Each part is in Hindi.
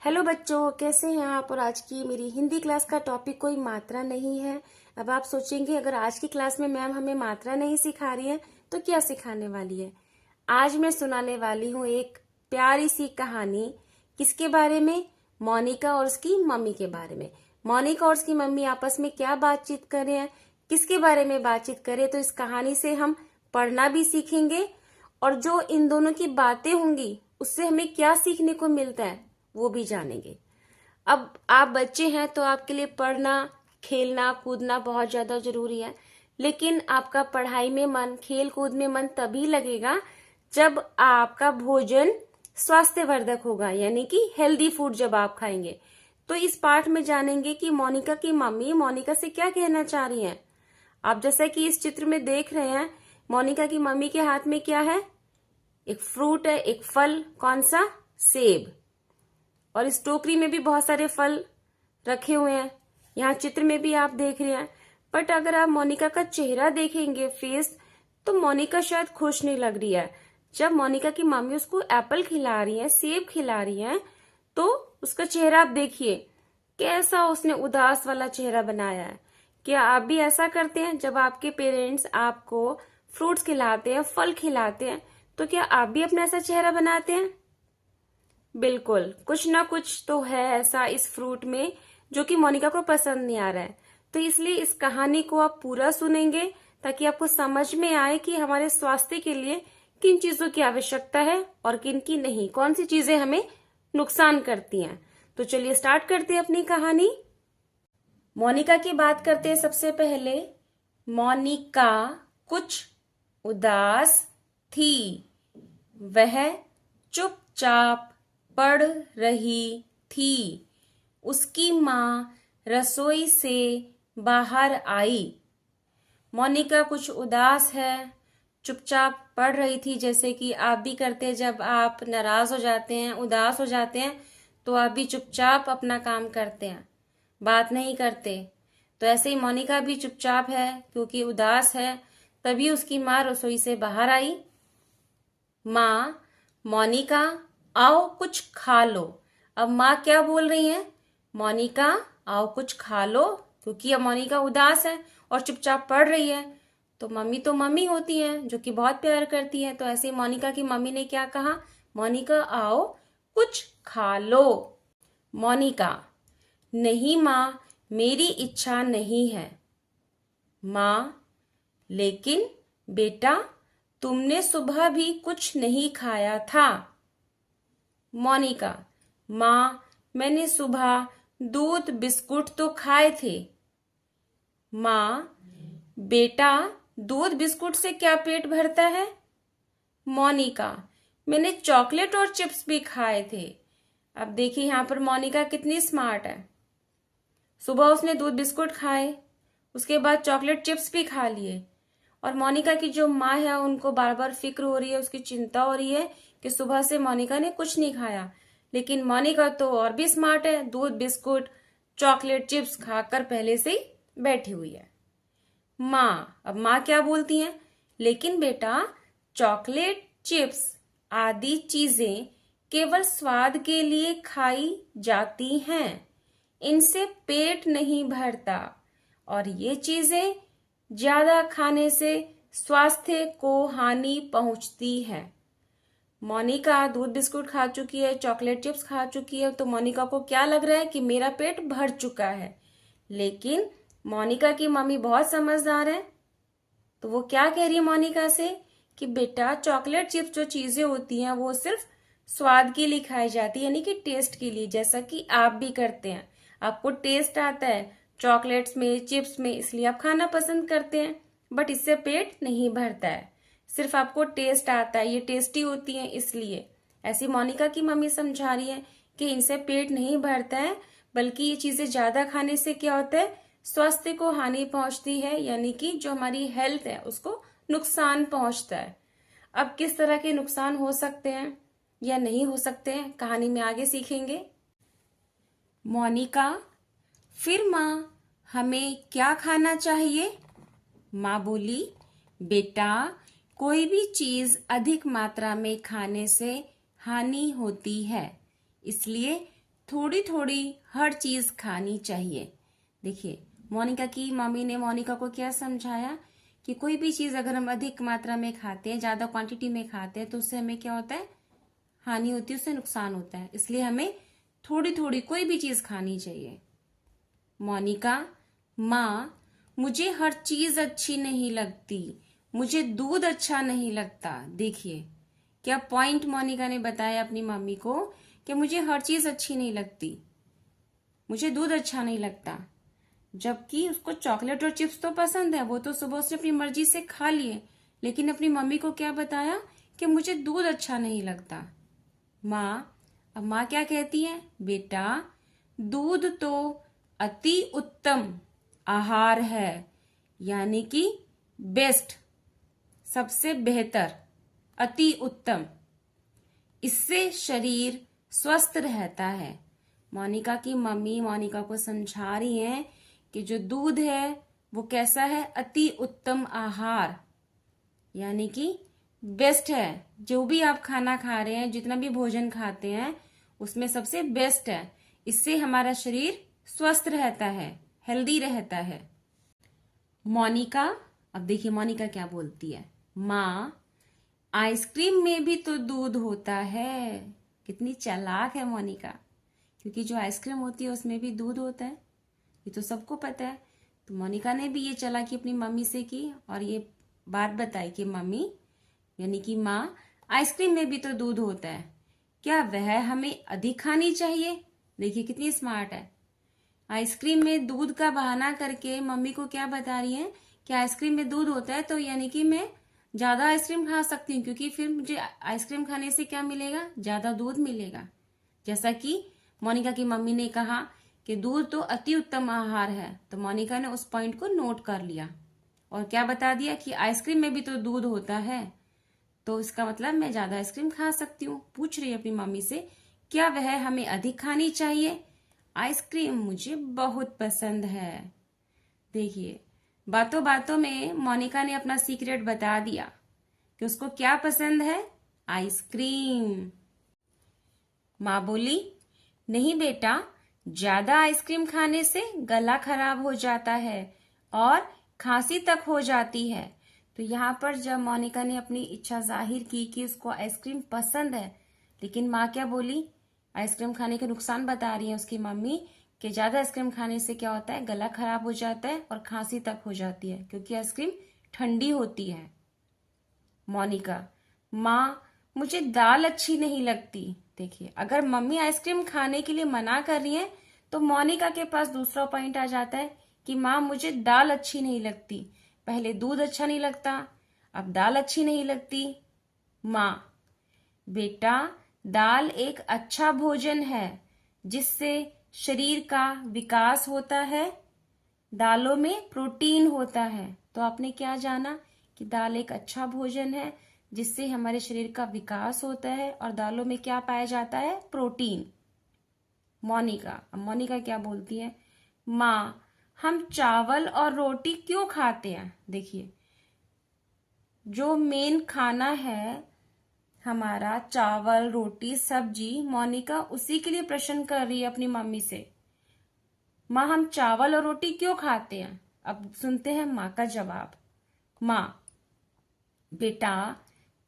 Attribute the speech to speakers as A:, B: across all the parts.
A: हेलो बच्चों, कैसे हैं आप। और आज की मेरी हिंदी क्लास का टॉपिक कोई मात्रा नहीं है। अब आप सोचेंगे अगर आज की क्लास में मैम हमें मात्रा नहीं सिखा रही है तो क्या सिखाने वाली है। आज मैं सुनाने वाली हूँ एक प्यारी सी कहानी। किसके बारे में? मोनिका और उसकी मम्मी के बारे में। मोनिका और उसकी मम्मी आपस में क्या बातचीत कर रहे हैं, किसके बारे में बातचीत करें, तो इस कहानी से हम पढ़ना भी सीखेंगे और जो इन दोनों की बातें होंगी उससे हमें क्या सीखने को मिलता है वो भी जानेंगे। अब आप बच्चे हैं तो आपके लिए पढ़ना, खेलना, कूदना बहुत ज्यादा जरूरी है, लेकिन आपका पढ़ाई में मन, खेल कूद में मन तभी लगेगा जब आपका भोजन स्वास्थ्यवर्धक होगा, यानी कि हेल्दी फूड जब आप खाएंगे। तो इस पाठ में जानेंगे कि मोनिका की मम्मी मोनिका से क्या कहना चाह रही हैं। आप जैसा कि इस चित्र में देख रहे हैं, मोनिका की मम्मी के हाथ में क्या है? एक फ्रूट है, एक फल। कौन सा? सेब। और इस टोकरी में भी बहुत सारे फल रखे हुए हैं, यहाँ चित्र में भी आप देख रहे हैं। बट अगर आप मोनिका का चेहरा देखेंगे, फेस, तो मोनिका शायद खुश नहीं लग रही है। जब मोनिका की मम्मी उसको एप्पल खिला रही है, सेब खिला रही है, तो उसका चेहरा आप देखिए कैसा उसने उदास वाला चेहरा बनाया है। क्या आप भी ऐसा करते हैं? जब आपके पेरेंट्स आपको फ्रूट्स खिलाते हैं, फल खिलाते हैं, तो क्या आप भी अपना ऐसा चेहरा बनाते हैं? बिल्कुल, कुछ ना कुछ तो है ऐसा इस फ्रूट में जो कि मोनिका को पसंद नहीं आ रहा है। तो इसलिए इस कहानी को आप पूरा सुनेंगे ताकि आपको समझ में आए कि हमारे स्वास्थ्य के लिए किन चीजों की आवश्यकता है और किन की नहीं, कौन सी चीजें हमें नुकसान करती हैं। तो चलिए स्टार्ट करते हैं अपनी कहानी। मोनिका की बात करते हैं। सबसे पहले, मोनिका कुछ उदास थी। वह चुपचाप पढ़ रही थी। उसकी माँ रसोई से बाहर आई। मोनिका कुछ उदास है, चुपचाप पढ़ रही थी। जैसे कि आप भी करते हैं, जब आप नाराज हो जाते हैं, उदास हो जाते हैं, तो आप भी चुपचाप अपना काम करते हैं, बात नहीं करते। तो ऐसे ही मोनिका भी चुपचाप है क्योंकि उदास है। तभी उसकी माँ रसोई से बाहर आई। माँ, मोनिका आओ कुछ खा लो। अब माँ क्या बोल रही है? मोनिका आओ कुछ खा लो, क्योंकि अब मोनिका उदास है और चुपचाप पढ़ रही है। तो मम्मी होती है जो कि बहुत प्यार करती है। तो ऐसे ही मोनिका की मम्मी ने क्या कहा? मोनिका आओ कुछ खा लो। मोनिका, नहीं माँ, मेरी इच्छा नहीं है। माँ, लेकिन बेटा तुमने सुबह भी कुछ नहीं खाया था। मोनिका, माँ, मैंने सुबह दूध बिस्कुट तो खाए थे। माँ, बेटा दूध बिस्कुट से क्या पेट भरता है? मोनिका, मैंने चॉकलेट और चिप्स भी खाए थे। अब देखिए यहाँ पर मोनिका कितनी स्मार्ट है। सुबह उसने दूध बिस्कुट खाए, उसके बाद चॉकलेट चिप्स भी खा लिए। और मोनिका की जो माँ है उनको बार बार फिक्र हो रही है, उसकी चिंता हो रही है कि सुबह से मोनिका ने कुछ नहीं खाया। लेकिन मोनिका तो और भी स्मार्ट है, दूध बिस्कुट चॉकलेट चिप्स खाकर पहले से ही बैठी हुई है। अब माँ क्या बोलती हैं? लेकिन बेटा चॉकलेट चिप्स आदि चीजें केवल स्वाद के लिए खाई जाती हैं, इनसे पेट नहीं भरता और ये चीजें ज्यादा खाने से स्वास्थ्य को हानि पहुंचती है। मोनिका दूध बिस्कुट खा चुकी है, चॉकलेट चिप्स खा चुकी है, तो मोनिका को क्या लग रहा है कि मेरा पेट भर चुका है। लेकिन मोनिका की मम्मी बहुत समझदार है, तो वो क्या कह रही है मोनिका से कि बेटा चॉकलेट चिप्स जो चीजें होती हैं वो सिर्फ स्वाद के लिए खाई जाती है, यानी कि टेस्ट के लिए, जैसा कि आप भी करते हैं। आपको टेस्ट आता है चॉकलेट्स में, चिप्स में, इसलिए आप खाना पसंद करते हैं, बट इससे पेट नहीं भरता है। सिर्फ आपको टेस्ट आता है, ये टेस्टी होती है इसलिए। ऐसी मोनिका की मम्मी समझा रही है कि इनसे पेट नहीं भरता है, बल्कि ये चीजें ज्यादा खाने से क्या होता है, स्वास्थ्य को हानि पहुंचती है, यानी कि जो हमारी हेल्थ है उसको नुकसान पहुंचता है। अब किस तरह के नुकसान हो सकते हैं या नहीं हो सकते हैं, कहानी में आगे सीखेंगे। मोनिका, फिर माँ हमें क्या खाना चाहिए? माँ बोली, बेटा कोई भी चीज अधिक मात्रा में खाने से हानि होती है, इसलिए थोड़ी थोड़ी हर चीज खानी चाहिए। देखिए, मोनिका की मम्मी ने मोनिका को क्या समझाया कि कोई भी चीज अगर हम अधिक मात्रा में खाते हैं, ज्यादा क्वांटिटी में खाते हैं, तो उससे हमें क्या होता है, हानि होती है, उससे नुकसान होता है। इसलिए हमें थोड़ी थोड़ी कोई भी चीज खानी चाहिए। मोनिका, माँ, मुझे हर चीज अच्छी नहीं लगती, मुझे दूध अच्छा नहीं लगता। देखिए क्या पॉइंट मोनिका ने बताया अपनी मम्मी को कि मुझे हर चीज अच्छी नहीं लगती, मुझे दूध अच्छा नहीं लगता। जबकि उसको चॉकलेट और चिप्स तो पसंद है, वो तो सुबह उसने अपनी मर्जी से खा लिए, लेकिन अपनी मम्मी को क्या बताया कि मुझे दूध अच्छा नहीं लगता। माँ, अब माँ क्या कहती है, बेटा दूध तो अति उत्तम आहार है, यानी कि बेस्ट, सबसे बेहतर, अति उत्तम, इससे शरीर स्वस्थ रहता है। मोनिका की मम्मी मोनिका को समझा रही हैं कि जो दूध है वो कैसा है, अति उत्तम आहार, यानी कि बेस्ट है। जो भी आप खाना खा रहे हैं, जितना भी भोजन खाते हैं, उसमें सबसे बेस्ट है। इससे हमारा शरीर स्वस्थ रहता है, हेल्दी रहता है। मोनिका, अब देखिए मोनिका क्या बोलती है, माँ आइसक्रीम में भी तो दूध होता है। कितनी चालाक है मोनिका, क्योंकि जो आइसक्रीम होती है उसमें भी दूध होता है, ये तो सबको पता है। तो मोनिका ने भी ये चालाकी अपनी मम्मी से की और ये बात बताई कि मम्मी, यानी कि माँ, आइसक्रीम में भी तो दूध होता है, क्या वह हमें अधिक खानी चाहिए। देखिए कितनी स्मार्ट है। आइसक्रीम में दूध का बहाना करके मम्मी को क्या बता रही है कि आइसक्रीम में दूध होता है, तो यानी कि मैं ज्यादा आइसक्रीम खा सकती हूँ, क्योंकि फिर मुझे आइसक्रीम खाने से क्या मिलेगा, ज्यादा दूध मिलेगा। जैसा कि मोनिका की मम्मी ने कहा कि दूध तो अति उत्तम आहार है, तो मोनिका ने उस पॉइंट को नोट कर लिया और क्या बता दिया कि आइसक्रीम में भी तो दूध होता है, तो इसका मतलब मैं ज्यादा आइसक्रीम खा सकती हूँ। पूछ रही है अपनी मम्मी से, क्या वह हमें अधिक खानी चाहिए। आइसक्रीम मुझे बहुत पसंद है। देखिए बातों बातों में मोनिका ने अपना सीक्रेट बता दिया कि उसको क्या पसंद है, आइसक्रीम। माँ बोली, नहीं बेटा, ज्यादा आइसक्रीम खाने से गला खराब हो जाता है और खांसी तक हो जाती है। तो यहाँ पर जब मोनिका ने अपनी इच्छा जाहिर की कि उसको आइसक्रीम पसंद है, लेकिन माँ क्या बोली, आइसक्रीम खाने के नुकसान बता रही है उसकी मम्मी कि ज्यादा आइसक्रीम खाने से क्या होता है, गला खराब हो जाता है और खांसी तक हो जाती है, क्योंकि आइसक्रीम ठंडी होती है। मोनिका, माँ मुझे दाल अच्छी नहीं लगती। देखिए अगर मम्मी आइसक्रीम खाने के लिए मना कर रही है, तो मोनिका के पास दूसरा पॉइंट आ जाता है कि माँ मुझे दाल अच्छी नहीं लगती। पहले दूध अच्छा नहीं लगता, अब दाल अच्छी नहीं लगती। माँ, बेटा दाल एक अच्छा भोजन है जिससे शरीर का विकास होता है, दालों में प्रोटीन होता है। तो आपने क्या जाना कि दाल एक अच्छा भोजन है जिससे हमारे शरीर का विकास होता है, और दालों में क्या पाया जाता है, प्रोटीन। मोनिका क्या बोलती है, माँ हम चावल और रोटी क्यों खाते हैं। देखिए जो मेन खाना है हमारा, चावल रोटी सब्जी, मोनिका उसी के लिए प्रश्न कर रही है अपनी मम्मी से, माँ हम चावल और रोटी क्यों खाते हैं। अब सुनते हैं माँ का जवाब। माँ, बेटा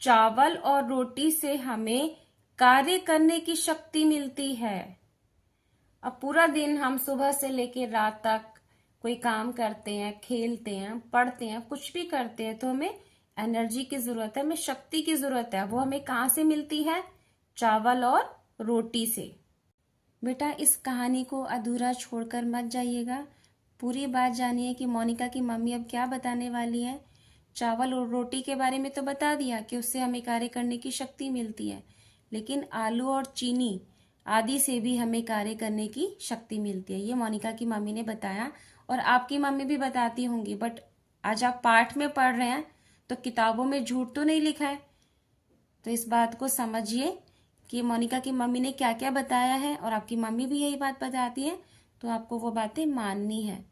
A: चावल और रोटी से हमें कार्य करने की शक्ति मिलती है। अब पूरा दिन हम सुबह से लेकर रात तक कोई काम करते हैं, खेलते हैं, पढ़ते हैं, कुछ भी करते हैं, तो हमें एनर्जी की जरूरत है, हमें शक्ति की जरूरत है। वो हमें कहाँ से मिलती है, चावल और रोटी से। बेटा इस कहानी को अधूरा छोड़कर मत जाइएगा, पूरी बात जानिए कि मोनिका की मम्मी अब क्या बताने वाली है। चावल और रोटी के बारे में तो बता दिया कि उससे हमें कार्य करने की शक्ति मिलती है, लेकिन आलू और चीनी आदि से भी हमें कार्य करने की शक्ति मिलती है, ये मोनिका की मम्मी ने बताया। और आपकी मम्मी भी बताती होंगी, बट आज आप पाठ में पढ़ रहे हैं तो किताबों में झूठ तो नहीं लिखा है। तो इस बात को समझिए कि मोनिका की मम्मी ने क्या क्या बताया है, और आपकी मम्मी भी यही बात बताती है, तो आपको वो बातें माननी है।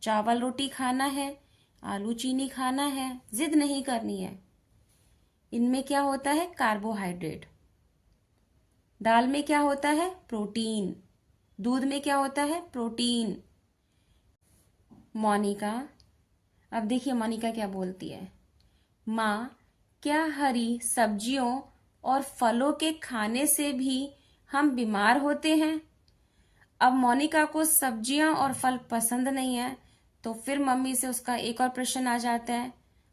A: चावल रोटी खाना है, आलू चीनी खाना है, जिद नहीं करनी है। इनमें क्या होता है, कार्बोहाइड्रेट। दाल में क्या होता है, प्रोटीन। दूध में क्या होता है? प्रोटीन। मोनिका, अब देखिए मोनिका क्या बोलती है। माँ, क्या हरी सब्जियों और फलों के खाने से भी हम बीमार होते हैं? अब मोनिका को सब्जियां और फल पसंद नहीं है, तो फिर मम्मी से उसका एक और प्रश्न आ जाता है।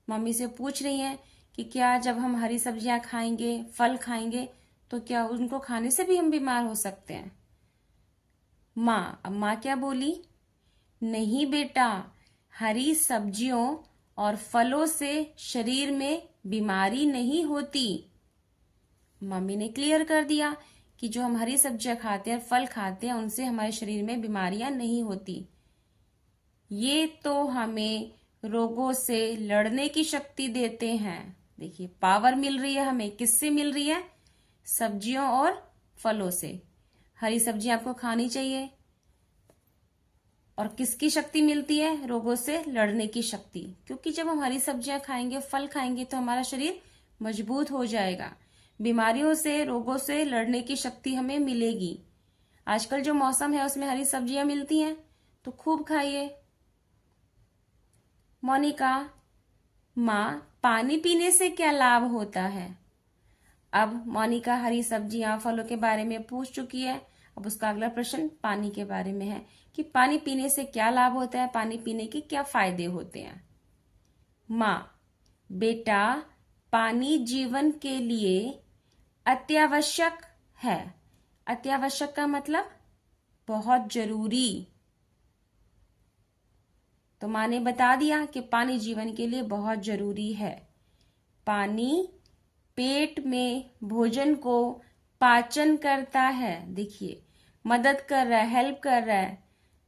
A: मम्मी से पूछ रही है कि क्या जब हम हरी सब्जियां खाएंगे, फल खाएंगे, तो क्या उनको खाने से भी हम बीमार हो सकते हैं? अब माँ क्या बोली? नहीं बेटा, हरी सब्जियों और फलों से शरीर में बीमारी नहीं होती। मम्मी ने क्लियर कर दिया कि जो हम हरी सब्जियां खाते हैं, फल खाते हैं, उनसे हमारे शरीर में बीमारियां नहीं होती। ये तो हमें रोगों से लड़ने की शक्ति देते हैं। देखिए, पावर मिल रही है हमें, किससे मिल रही है? सब्जियों और फलों से। हरी सब्जियां आपको खानी चाहिए। और किसकी शक्ति मिलती है? रोगों से लड़ने की शक्ति। क्योंकि जब हम हरी सब्जियां खाएंगे, फल खाएंगे, तो हमारा शरीर मजबूत हो जाएगा। बीमारियों से, रोगों से लड़ने की शक्ति हमें मिलेगी। आजकल जो मौसम है उसमें हरी सब्जियां मिलती हैं, तो खूब खाइए। मोनिका, माँ, पानी पीने से क्या लाभ होता है? अब मोनिका हरी सब्जियां, फलों के बारे में पूछ चुकी है। अब उसका अगला प्रश्न पानी के बारे में है कि पानी पीने से क्या लाभ होता है, पानी पीने के क्या फायदे होते हैं। माँ, बेटा, पानी जीवन के लिए अत्यावश्यक है। अत्यावश्यक का मतलब बहुत जरूरी। तो माँ ने बता दिया कि पानी जीवन के लिए बहुत जरूरी है। पानी पेट में भोजन को पाचन करता है। देखिए, मदद कर रहा है, हेल्प कर रहा है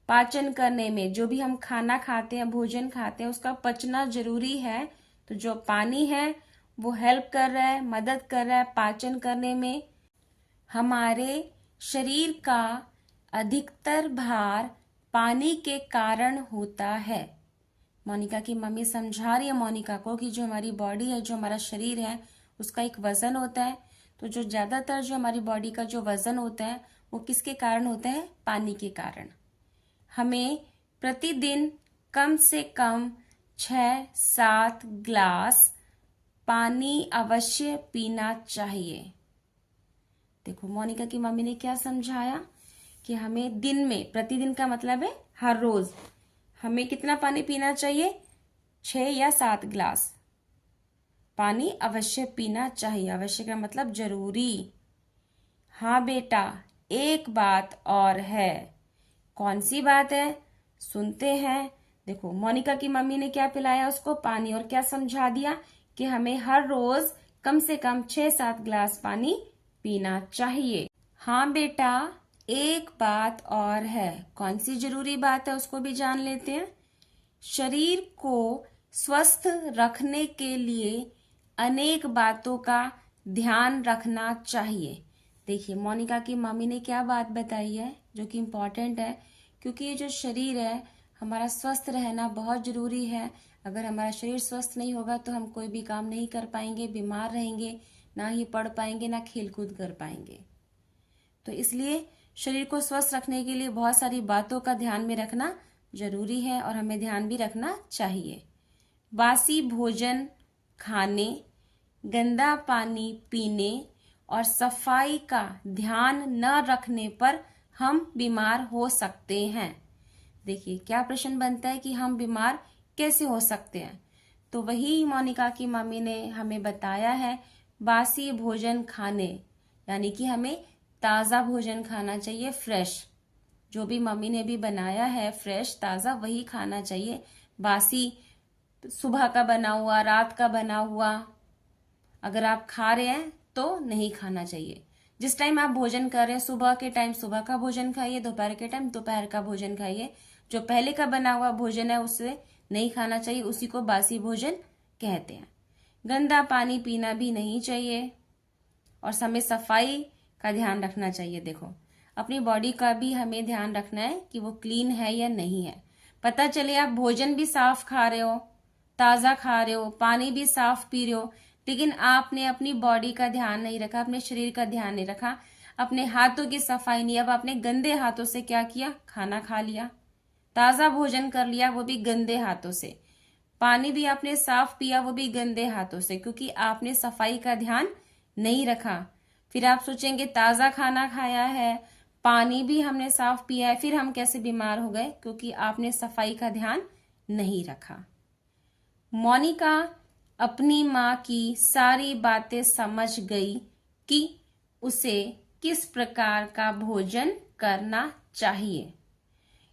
A: पाचन करने में। जो भी हम खाना खाते हैं, भोजन खाते हैं, उसका पचना जरूरी है। तो जो पानी है वो हेल्प कर रहा है, मदद कर रहा है पाचन करने में। हमारे शरीर का अधिकतर भार पानी के कारण होता है। मोनिका की मम्मी समझा रही है मोनिका को कि जो हमारी बॉडी है, जो हमारा शरीर है, उसका एक वजन होता है। तो जो ज्यादातर जो हमारी बॉडी का जो वजन होता है वो किसके कारण होता है? पानी के कारण। हमें प्रतिदिन कम से कम 6-7 ग्लास पानी अवश्य पीना चाहिए। देखो, मोनिका की मम्मी ने क्या समझाया कि हमें दिन में, प्रतिदिन का मतलब है हर रोज, हमें कितना पानी पीना चाहिए? 6 या 7 ग्लास पानी अवश्य पीना चाहिए। अवश्य का मतलब जरूरी। हाँ बेटा, एक बात और है। कौन सी बात है? सुनते हैं। देखो, मोनिका की मम्मी ने क्या पिलाया उसको? पानी। और क्या समझा दिया कि हमें हर रोज कम से कम 6-7 ग्लास पानी पीना चाहिए। हाँ बेटा, एक बात और है। कौन सी जरूरी बात है उसको भी जान लेते हैं। शरीर को स्वस्थ रखने के लिए अनेक बातों का ध्यान रखना चाहिए। देखिए, मोनिका की मम्मी ने क्या बात बताई है जो कि इम्पोर्टेंट है, क्योंकि ये जो शरीर है हमारा, स्वस्थ रहना बहुत जरूरी है। अगर हमारा शरीर स्वस्थ नहीं होगा तो हम कोई भी काम नहीं कर पाएंगे, बीमार रहेंगे, ना ही पढ़ पाएंगे, ना खेल कूद कर पाएंगे। तो इसलिए शरीर को स्वस्थ रखने के लिए बहुत सारी बातों का ध्यान में रखना जरूरी है और हमें ध्यान भी रखना चाहिए। बासी भोजन खाने, गंदा पानी पीने और सफाई का ध्यान न रखने पर हम बीमार हो सकते हैं। देखिए, क्या प्रश्न बनता है कि हम बीमार कैसे हो सकते हैं? तो वही मोनिका की मम्मी ने हमें बताया है, बासी भोजन खाने, यानी कि हमें ताज़ा भोजन खाना चाहिए, फ्रेश। जो भी मम्मी ने भी बनाया है फ्रेश, ताज़ा, वही खाना चाहिए। बासी सुबह का बना हुआ, रात का बना हुआ अगर आप खा रहे हैं तो नहीं खाना चाहिए। जिस टाइम आप भोजन कर रहे हैं, सुबह के टाइम सुबह का भोजन खाइए, दोपहर के टाइम दोपहर का भोजन खाइए। जो पहले का बना हुआ भोजन है उससे नहीं खाना चाहिए, उसी को बासी भोजन कहते हैं। गंदा पानी पीना भी नहीं चाहिए और समय सफाई का ध्यान रखना चाहिए। देखो, अपनी बॉडी का भी हमें ध्यान रखना है कि वो क्लीन है या नहीं है। पता चले आप भोजन भी साफ खा रहे हो, ताज़ा खा रहे हो, पानी भी साफ पी रहे हो, लेकिन आपने अपनी बॉडी का ध्यान नहीं रखा, अपने शरीर का ध्यान नहीं रखा, अपने हाथों की सफाई नहीं, अब आपने गंदे हाथों से क्या किया, खाना खा लिया, ताजा भोजन कर लिया, वो भी गंदे हाथों से। पानी भी आपने साफ पिया, वो भी गंदे हाथों से, क्योंकि आपने सफाई का ध्यान नहीं रखा। फिर आप सोचेंगे ताजा खाना खाया है, पानी भी हमने साफ पिया है, फिर हम कैसे बीमार हो गए, क्योंकि आपने सफाई का ध्यान नहीं रखा। मोनिका अपनी माँ की सारी बातें समझ गई कि उसे किस प्रकार का भोजन करना चाहिए।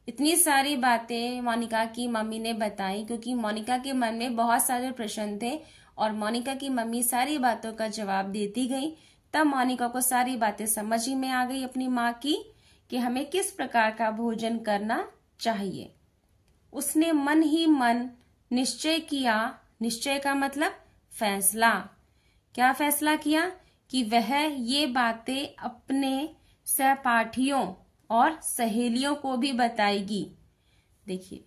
A: इतनी सारी बातें मोनिका की मम्मी ने बताई, क्योंकि मोनिका के मन में बहुत सारे प्रश्न थे और मोनिका की मम्मी सारी बातों का जवाब देती गई। तब मोनिका को सारी बातें समझ ही में आ गई अपनी माँ की कि हमें किस प्रकार का भोजन करना चाहिए। उसने मन ही मन निश्चय किया। निश्चय का मतलब फैसला। क्या फैसला किया कि वह ये बातें अपने सहपाठियों और सहेलियों को भी बताएगी। देखिए,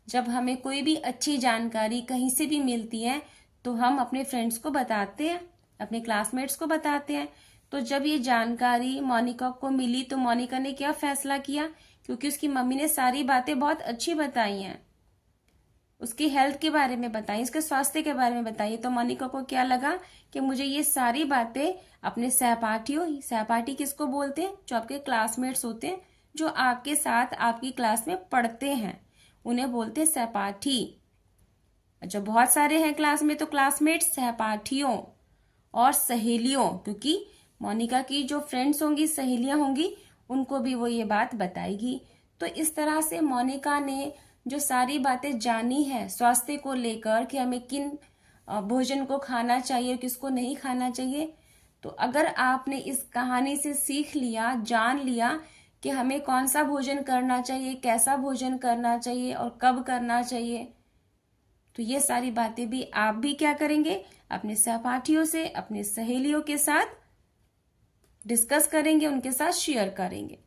A: जब हमें कोई भी अच्छी जानकारी कहीं से भी मिलती है तो हम अपने फ्रेंड्स को बताते हैं, अपने क्लासमेट्स को बताते हैं। तो जब ये जानकारी मोनिका को मिली तो मोनिका ने क्या फैसला किया, क्योंकि उसकी मम्मी ने सारी बातें बहुत अच्छी बताई हैं, उसकी हेल्थ के बारे में बताई, उसके स्वास्थ्य के बारे में बताई, तो मोनिका को क्या लगा कि मुझे ये सारी बातें अपने सहपाठियों, सहपाठी किसको बोलते हैं, जो आपके क्लासमेट्स होते हैं, जो आपके साथ आपकी क्लास में पढ़ते हैं, उन्हें बोलते हैं सहपाठी। जब बहुत सारे हैं क्लास में तो क्लासमेट्स, सहपाठियों और सहेलियों, क्योंकि मोनिका की जो फ्रेंड्स होंगी, सहेलियां होंगी, उनको भी वो ये बात बताएगी। तो इस तरह से मोनिका ने जो सारी बातें जानी है स्वास्थ्य को लेकर कि हमें किन भोजन को खाना चाहिए, किसको नहीं खाना चाहिए, तो अगर आपने इस कहानी से सीख लिया, जान लिया कि हमें कौन सा भोजन करना चाहिए, कैसा भोजन करना चाहिए और कब करना चाहिए, तो ये सारी बातें भी आप भी क्या करेंगे, अपने सहपाठियों से, अपने सहेलियों के साथ डिस्कस करेंगे, उनके साथ शेयर करेंगे।